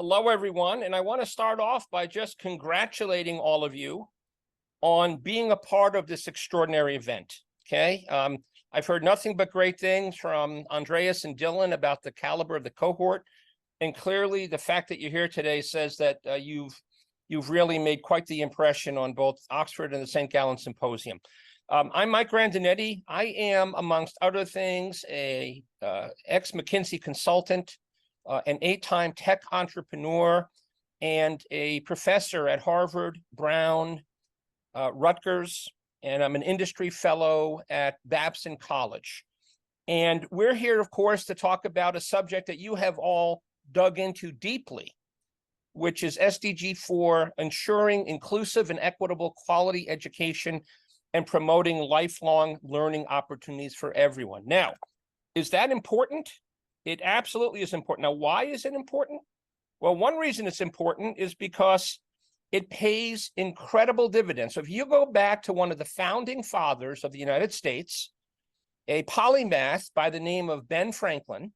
Hello, everyone. And I want to start off by just congratulating all of you on being a part of this extraordinary event. Okay. I've heard nothing but great things from Andreas and Dylan about the caliber of the cohort. And clearly the fact that you're here today says that you've really made quite the impression on both Oxford and the St. Gallen Symposium. I'm Mike Grandinetti. I am, amongst other things, a ex-McKinsey consultant, an 8-time tech entrepreneur, and a professor at Harvard, Brown, Rutgers, and I'm an industry fellow at Babson College. And we're here, of course, to talk about a subject that you have all dug into deeply, which is SDG 4, ensuring inclusive and equitable quality education and promoting lifelong learning opportunities for everyone. Now, is that important? It absolutely is important. Now, why is it important? Well, one reason it's important is because it pays incredible dividends. So if you go back to one of the founding fathers of the United States, a polymath by the name of Ben Franklin,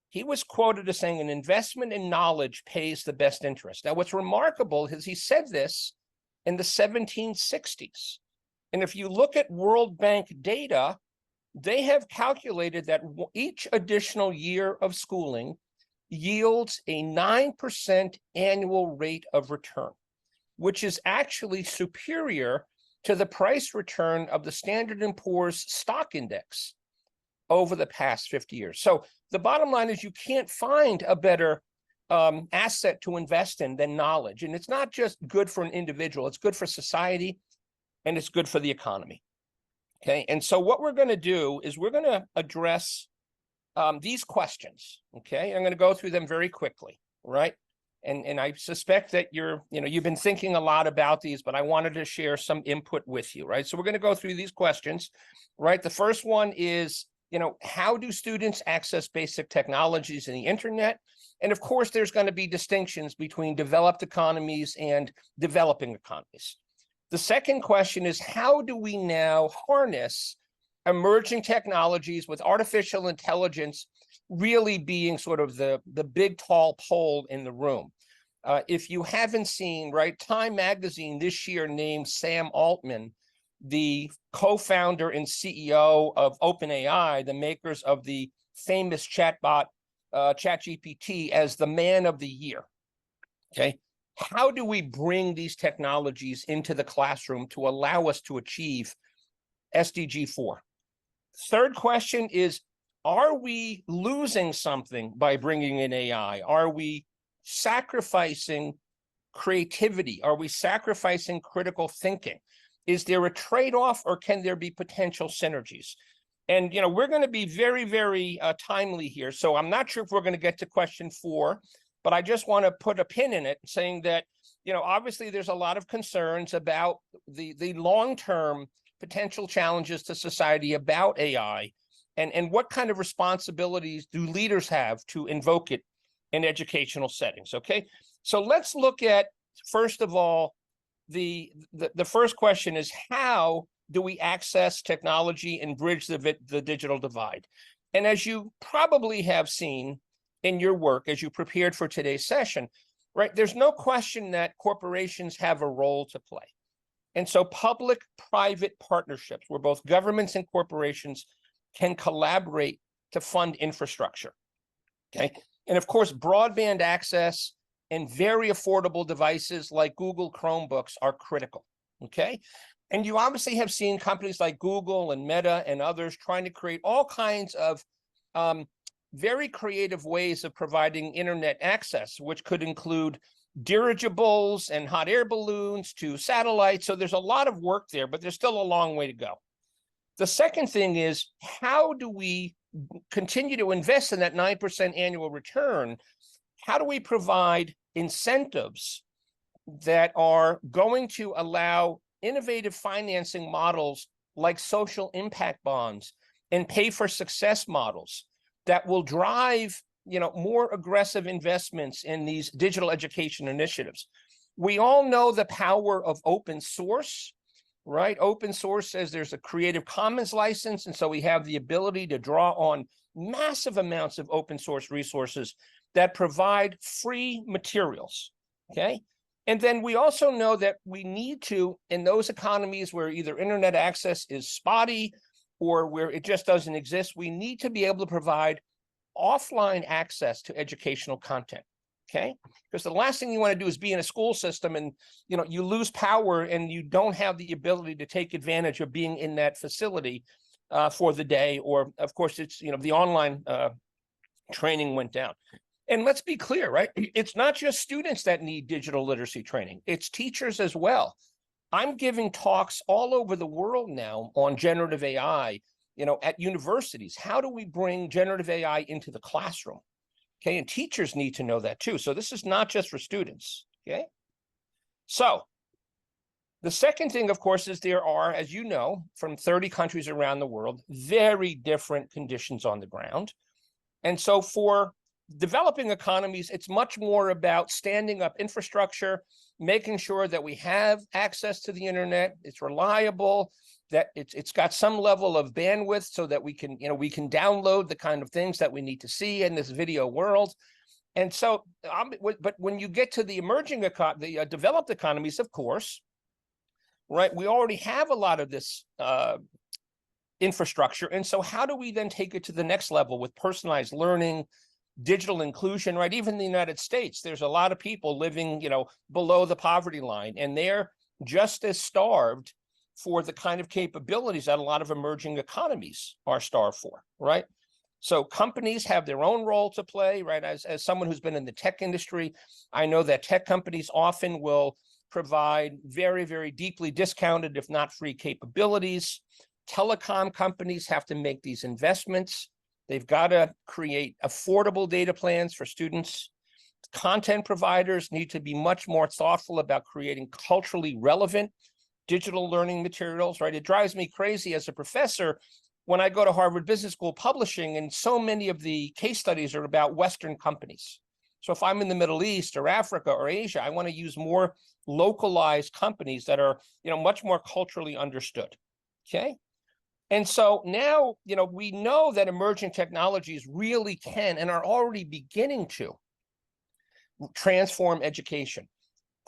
he was quoted as saying, an investment in knowledge pays the best interest. Now, what's remarkable is he said this in the 1760s. And if you look at World Bank data, they have calculated that each additional year of schooling yields a 9% annual rate of return, which is actually superior to the price return of the Standard & Poor's stock index over the past 50 years. So the bottom line is you can't find a better asset to invest in than knowledge. And it's not just good for an individual, it's good for society, and it's good for the economy. Okay, and so what we're going to do is we're going to address these questions. Okay, I'm going to go through them very quickly, right? And I suspect that you've been thinking a lot about these, but I wanted to share some input with you, right? So we're going to go through these questions, right? The first one is, how do students access basic technologies and the internet? And of course, there's going to be distinctions between developed economies and developing economies. The second question is, how do we now harness emerging technologies with artificial intelligence really being sort of the big, tall pole in the room? If you haven't seen, right, Time Magazine this year named Sam Altman, the co-founder and CEO of OpenAI, the makers of the famous chatbot ChatGPT, as the man of the year. Okay. How do we bring these technologies into the classroom to allow us to achieve SDG 4? Third question is, are we losing something by bringing in AI? Are we sacrificing creativity? Are we sacrificing critical thinking? Is there a trade-off, or can there be potential synergies? And, we're going to be very, very timely here. So I'm not sure if we're going to get to question 4. But I just want to put a pin in it, saying that, obviously there's a lot of concerns about the long-term potential challenges to society about AI, and what kind of responsibilities do leaders have to invoke it in educational settings, okay? So let's look at, first of all, the first question is, how do we access technology and bridge the digital divide? And as you probably have seen in your work as you prepared for today's session, right, there's no question that corporations have a role to play. And so public-private partnerships, where both governments and corporations can collaborate to fund infrastructure, okay? And of course, broadband access and very affordable devices like Google Chromebooks are critical, okay? And you obviously have seen companies like Google and Meta and others trying to create all kinds of very creative ways of providing internet access, which could include dirigibles and hot air balloons to satellites. So there's a lot of work there, but there's still a long way to go. The second thing is, how do we continue to invest in that 9% annual return? How do we provide incentives that are going to allow innovative financing models like social impact bonds and pay for success models that will drive, more aggressive investments in these digital education initiatives? We all know the power of open source, right? Open source says there's a Creative Commons license, and so we have the ability to draw on massive amounts of open source resources that provide free materials, okay? And then we also know that we need to, in those economies where either internet access is spotty or where it just doesn't exist, we need to be able to provide offline access to educational content, okay? Because the last thing you want to do is be in a school system and you lose power and you don't have the ability to take advantage of being in that facility for the day, or of course it's the online training went down. And let's be clear, right? It's not just students that need digital literacy training, it's teachers as well. I'm giving talks all over the world now on generative AI, at universities. How do we bring generative AI into the classroom? Okay, and teachers need to know that too. So this is not just for students, okay? So the second thing, of course, is there are, as you know, from 30 countries around the world, very different conditions on the ground. And so for developing economies, it's much more about standing up infrastructure, making sure that we have access to the internet, it's reliable, that it's got some level of bandwidth so that we can download the kind of things that we need to see in this video world. And so, but when you get to the developed economies, of course, right, we already have a lot of this infrastructure. And so how do we then take it to the next level with personalized learning, digital inclusion, right? Even in the United States, there's a lot of people living, below the poverty line, and they're just as starved for the kind of capabilities that a lot of emerging economies are starved for, right? So companies have their own role to play, right? As someone who's been in the tech industry, I know that tech companies often will provide very, very deeply discounted, if not free, capabilities. Telecom companies have to make these investments. They've got to create affordable data plans for students. Content providers need to be much more thoughtful about creating culturally relevant digital learning materials, right? It drives me crazy as a professor when I go to Harvard Business School publishing, and so many of the case studies are about Western companies. So if I'm in the Middle East or Africa or Asia, I want to use more localized companies that are, much more culturally understood, okay? And so now, we know that emerging technologies really can and are already beginning to transform education,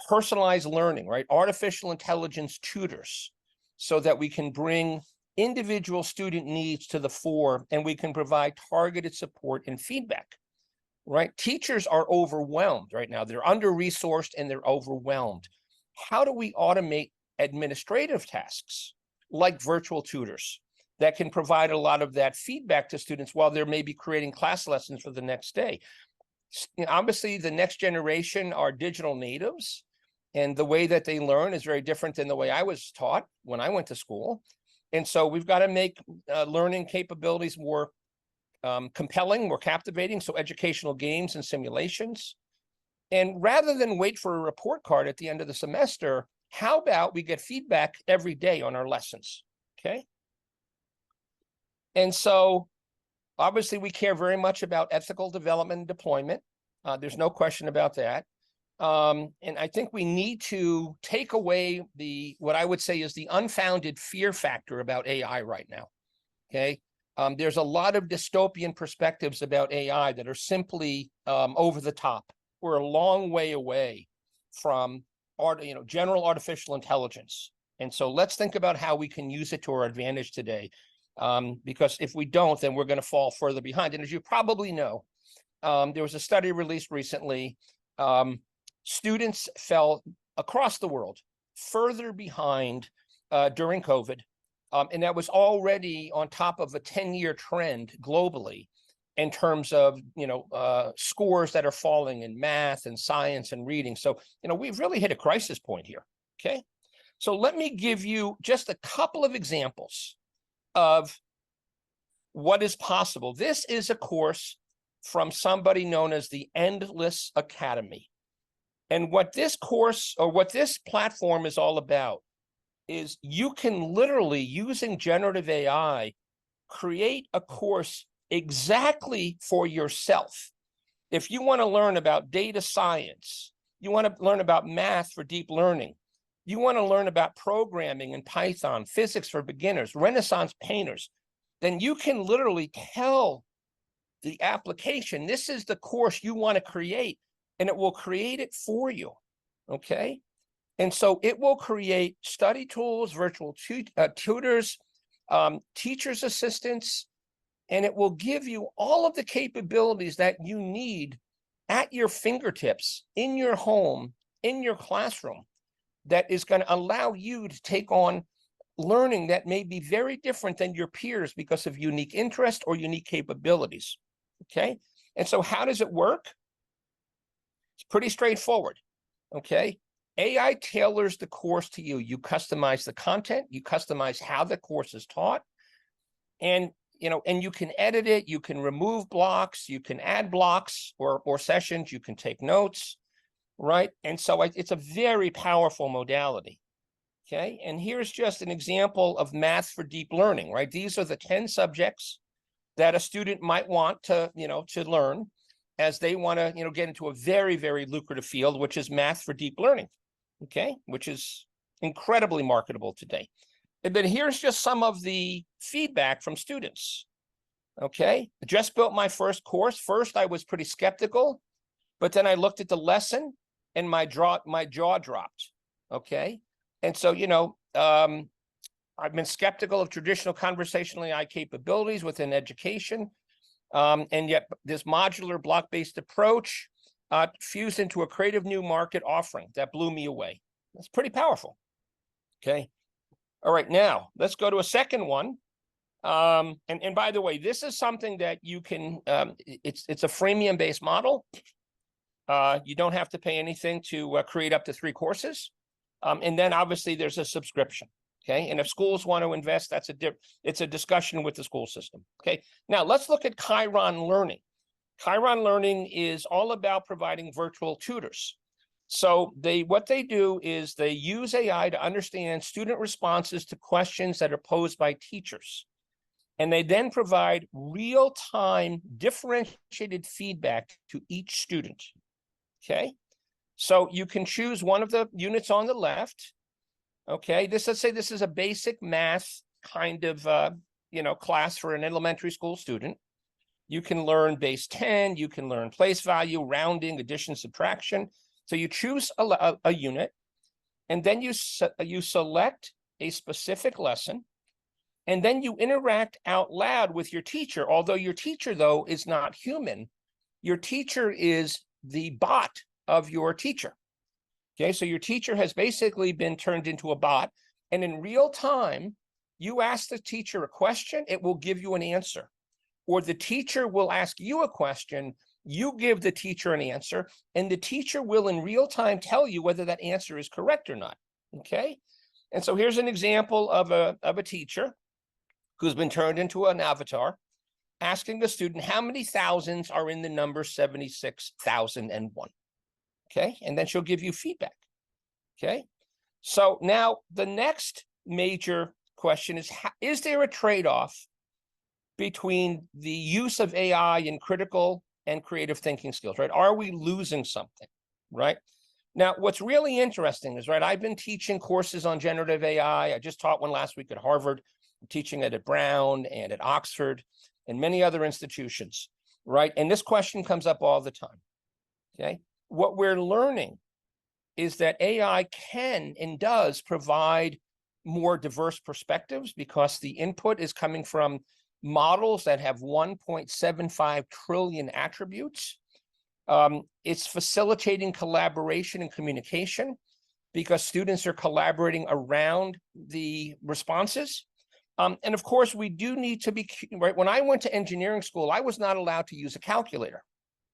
personalized learning, right? Artificial intelligence tutors, so that we can bring individual student needs to the fore and we can provide targeted support and feedback, right? Teachers are overwhelmed right now. They're under-resourced and they're overwhelmed. How do we automate administrative tasks like virtual tutors that can provide a lot of that feedback to students while they're maybe creating class lessons for the next day? Obviously, the next generation are digital natives, and the way that they learn is very different than the way I was taught when I went to school. And so we've got to make learning capabilities more compelling, more captivating, so educational games and simulations. And rather than wait for a report card at the end of the semester, how about we get feedback every day on our lessons, okay? And so obviously we care very much about ethical development and deployment. There's no question about that. And I think we need to take away what I would say is the unfounded fear factor about AI right now, okay? There's a lot of dystopian perspectives about AI that are simply over the top. We're a long way away from general artificial intelligence. And so let's think about how we can use it to our advantage today. Because if we don't, then we're going to fall further behind. And as you probably know, there was a study released recently. Students fell across the world further behind during COVID. And that was already on top of a 10-year trend globally in terms of, scores that are falling in math and science and reading. So, we've really hit a crisis point here, okay? So let me give you just a couple of examples of what is possible. This is a course from somebody known as the Endless Academy. And what this course or what this platform is all about is you can literally, using generative AI, create a course exactly for yourself. If you want to learn about data science, you want to learn about math for deep learning, you want to learn about programming in Python, physics for beginners, Renaissance painters, then you can literally tell the application. This is the course you want to create, and it will create it for you, okay? And so it will create study tools, virtual tutors, teachers' assistants, and it will give you all of the capabilities that you need at your fingertips, in your home, in your classroom, that is going to allow you to take on learning that may be very different than your peers because of unique interest or unique capabilities, okay? And so how does it work? It's pretty straightforward, okay? AI tailors the course to you. You customize the content, you customize how the course is taught, and you can edit it, you can remove blocks, you can add blocks or sessions, you can take notes, right? And so it's a very powerful modality, okay? And here's just an example of math for deep learning, right? These are the 10 subjects that a student might want to, to learn as they want to, get into a very, very lucrative field, which is math for deep learning, okay? Which is incredibly marketable today. And then here's just some of the feedback from students, okay? I just built my first course. First, I was pretty skeptical, but then I looked at the lesson and my jaw dropped, okay? And so, I've been skeptical of traditional conversational AI capabilities within education, and yet this modular block-based approach fused into a creative new market offering that blew me away. That's pretty powerful, okay? All right, now let's go to a second one. And by the way, this is something that you can, it's a freemium-based model. You don't have to pay anything to create up to 3 courses. And then obviously there's a subscription, okay? And if schools want to invest, it's a discussion with the school system, okay? Now let's look at Chiron Learning. Chiron Learning is all about providing virtual tutors. So what they do is they use AI to understand student responses to questions that are posed by teachers. And they then provide real-time differentiated feedback to each student, okay? So you can choose one of the units on the left, okay? Let's say this is a basic math kind of, class for an elementary school student. You can learn base 10, you can learn place value, rounding, addition, subtraction. So you choose a unit, and then you select a specific lesson, and then you interact out loud with your teacher. Although your teacher, though, is not human, your teacher is the bot of your teacher. Okay, so your teacher has basically been turned into a bot, and in real time, you ask the teacher a question, it will give you an answer. Or the teacher will ask you a question, you give the teacher an answer, and the teacher will in real time tell you whether that answer is correct or not, okay? And so here's an example of a teacher who's been turned into an avatar, asking the student how many thousands are in the number 76,001, okay? And then she'll give you feedback, okay? So now the next major question is there a trade-off between the use of AI in critical and creative thinking skills, right? Are we losing something, right? Now, what's really interesting is, right, I've been teaching courses on generative AI. I just taught one last week at Harvard. I'm teaching it at Brown and at Oxford and many other institutions, right? And this question comes up all the time, okay? What we're learning is that AI can and does provide more diverse perspectives because the input is coming from models that have 1.75 trillion attributes. It's facilitating collaboration and communication because students are collaborating around the responses. And of course, we do need to be, right? When I went to engineering school, I was not allowed to use a calculator,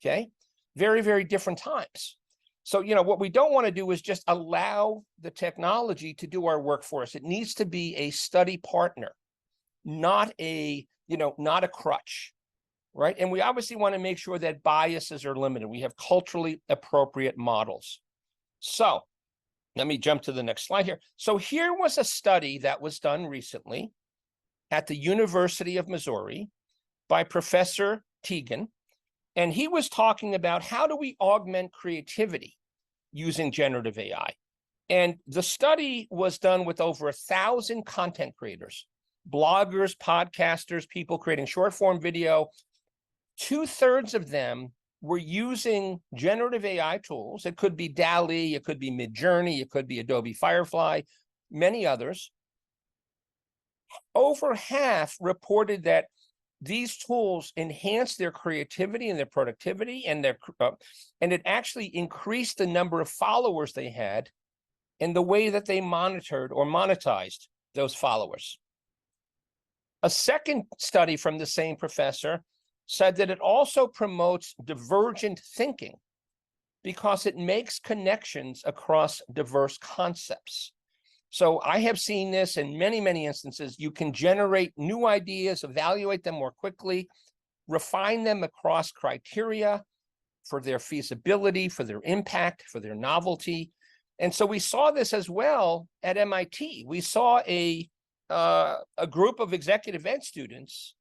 okay? Very, very different times. So, what we don't want to do is just allow the technology to do our work for us. It needs to be a study partner, not a crutch, right? And we obviously want to make sure that biases are limited. We have culturally appropriate models. So let me jump to the next slide here. So here was a study that was done recently at the University of Missouri by Professor Teagan. And he was talking about how do we augment creativity using generative AI. And the study was done with over 1,000 content creators, bloggers, podcasters, people creating short form video, 2/3 of them were using generative AI tools. It could be DALL-E, it could be Midjourney, it could be Adobe Firefly, many others. Over half reported that these tools enhanced their creativity and their productivity, and it actually increased the number of followers they had and the way that they monitored or monetized those followers. A second study from the same professor said that it also promotes divergent thinking because it makes connections across diverse concepts. So I have seen this in many, many instances. You can generate new ideas, evaluate them more quickly, refine them across criteria for their feasibility, for their impact, for their novelty. And so we saw this as well at MIT. We saw a group of executive ed students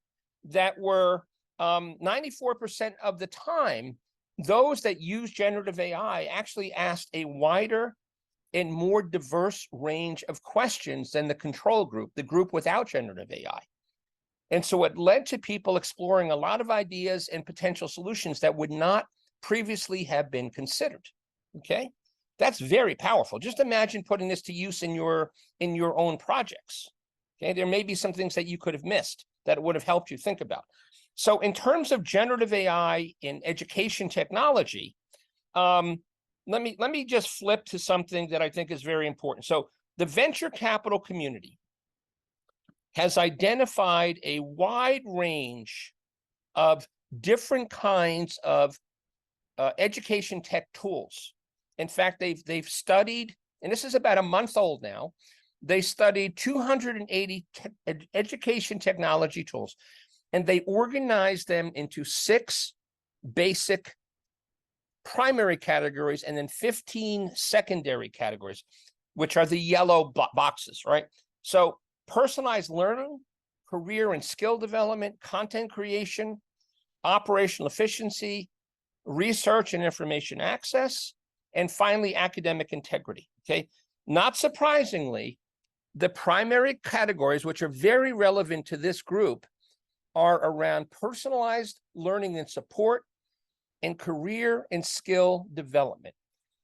that were 94% of the time, those that use generative AI actually asked a wider and more diverse range of questions than the control group, the group without generative AI. And so it led to people exploring a lot of ideas and potential solutions that would not previously have been considered. Okay, that's very powerful. Just imagine putting this to use in your own projects. Okay, there may be some things that you could have missed that would have helped you think about. So in terms of generative AI in education technology, let me just flip to something that I think is very important. So the venture capital community has identified a wide range of different kinds of education tech tools. In fact, they've studied, and this is about a month old now, they studied 280 education technology tools, and they organized them into 6 basic primary categories and then 15 secondary categories, which are the yellow boxes, right? So personalized learning, career and skill development, content creation, operational efficiency, research and information access, and finally, academic integrity, okay? Not surprisingly, the primary categories, which are very relevant to this group, are around personalized learning and support, and career and skill development.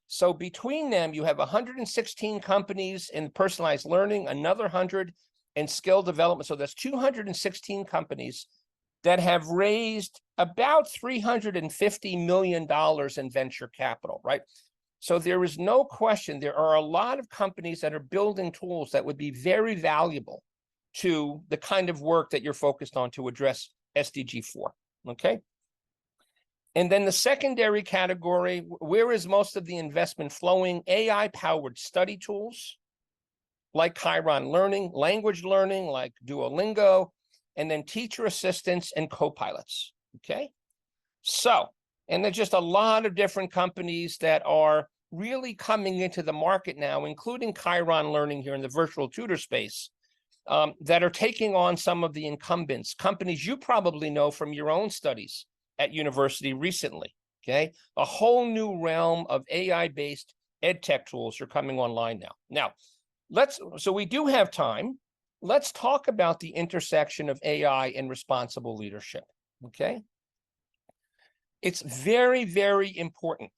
So between them, you have 116 companies in personalized learning, another 100 in skill development. So that's 216 companies that have raised about $350 million in venture capital, right? So there is no question, there are a lot of companies that are building tools that would be very valuable to the kind of work that you're focused on to address SDG 4, okay? And then the secondary category, where is most of the investment flowing? AI-powered study tools like Chiron Learning, language learning like Duolingo, and then teacher assistants and co-pilots, okay? So, and there's just a lot of different companies that are really coming into the market now, including Chiron Learning here in the virtual tutor space, that are taking on some of the incumbents, companies you probably know from your own studies at university recently, okay? A whole new realm of AI-based EdTech tools are coming online now. Now, so we do have time. Let's talk about the intersection of AI and responsible leadership, okay? It's very, very important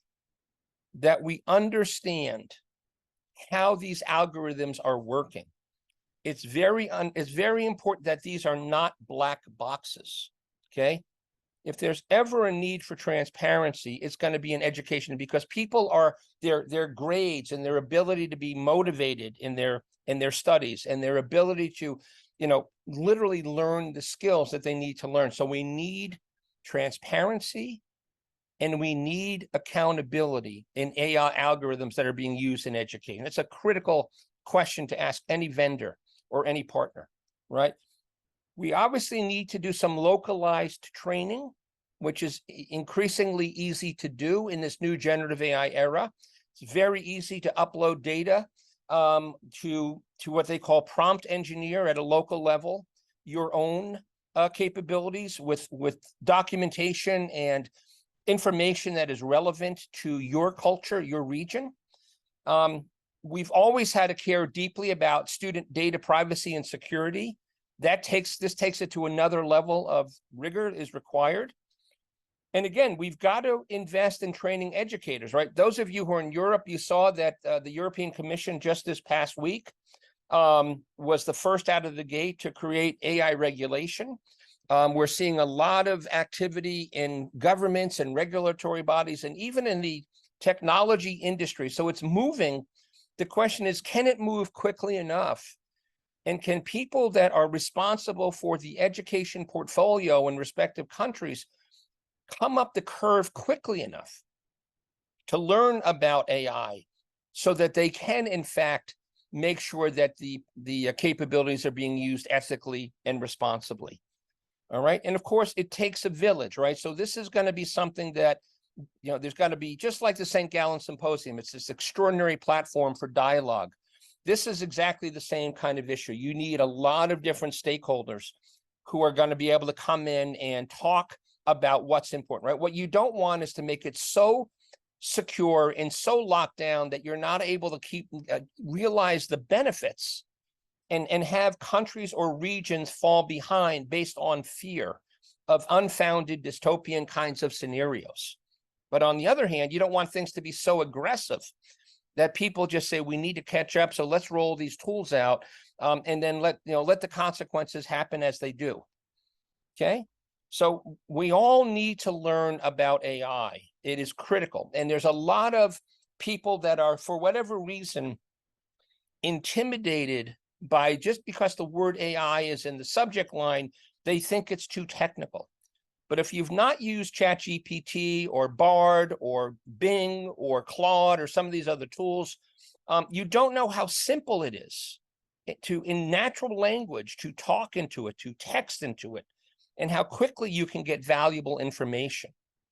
that we understand how these algorithms are working. It's very important that these are not black boxes, okay? If there's ever a need for transparency, it's going to be in education, because people are their grades and their ability to be motivated in their studies and their ability to, literally learn the skills that they need to learn. So we need transparency and we need accountability in AI algorithms that are being used in education. It's a critical question to ask any vendor or any partner, right? We obviously need to do some localized training, which is increasingly easy to do in this new generative AI era. It's very easy to upload data to what they call prompt engineer at a local level, your own capabilities with documentation and information that is relevant to your culture, your region. We've always had to care deeply about student data privacy and security. This takes it to another level of rigor is required. And again, we've got to invest in training educators, right? Those of you who are in Europe, you saw that the European Commission just this past week was the first out of the gate to create AI regulation. We're seeing a lot of activity in governments and regulatory bodies, and even in the technology industry. So it's moving. The question is, can it move quickly enough? And can people that are responsible for the education portfolio in respective countries come up the curve quickly enough to learn about AI so that they can, in fact, make sure that the capabilities are being used ethically and responsibly? All right. And of course, it takes a village, right? So this is going to be something that, there's got to be, just like the St. Gallen Symposium, it's this extraordinary platform for dialogue. This is exactly the same kind of issue. You need a lot of different stakeholders who are going to be able to come in and talk about what's important, right? What you don't want is to make it so secure and so locked down that you're not able to realize the benefits and have countries or regions fall behind based on fear of unfounded dystopian kinds of scenarios. But on the other hand, you don't want things to be so aggressive that people just say, we need to catch up, so let's roll these tools out, and then let the consequences happen as they do. Okay? So we all need to learn about AI. It is critical. And there's a lot of people that are, for whatever reason, intimidated by, just because the word AI is in the subject line, they think it's too technical. But if you've not used ChatGPT or Bard or Bing or Claude or some of these other tools, you don't know how simple it is in natural language, to talk into it, to text into it, and how quickly you can get valuable information.